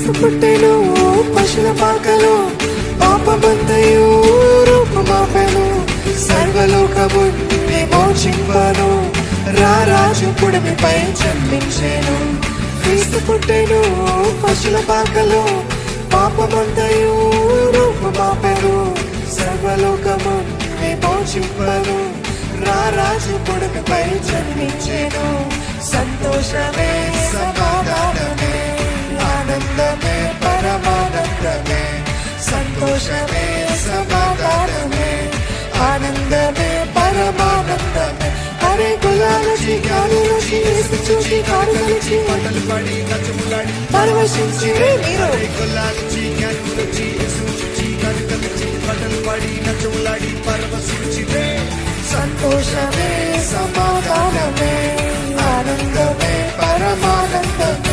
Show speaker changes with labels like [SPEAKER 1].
[SPEAKER 1] క్రీస్తు పుట్టెను పశుల పాకలో, పాపమంతయు రూపుమాపెను, సర్వలోకమున్ విమోచింపను, రారాజు పుడమిపై జన్మించెను. క్రీస్తు పుట్టెను పశుల పాకలో, పాపమంతయు రూపుమాపెను, సర్వలోకమున్ విమోచింపను, రారాజు పుడమిపై జన్మించెను. సంతోషమే సమాధానమే ఆనందమే పరమానందమే, సంతోషమే సమాధానమే ఆనందమే పరమానందమే. అరే గులాలచి గాలులచి యేసు చూచి కారులచి పాటలు పాడి నచ్చములాడి పరవశించి మీరు. గులాలచి గాలులచి యేసు చూచి కారులచి పాటలు పాడి నచ్చములాడి పరవశించి సంతోషమే సమాధానమే ఆనందమే పరమానందమే.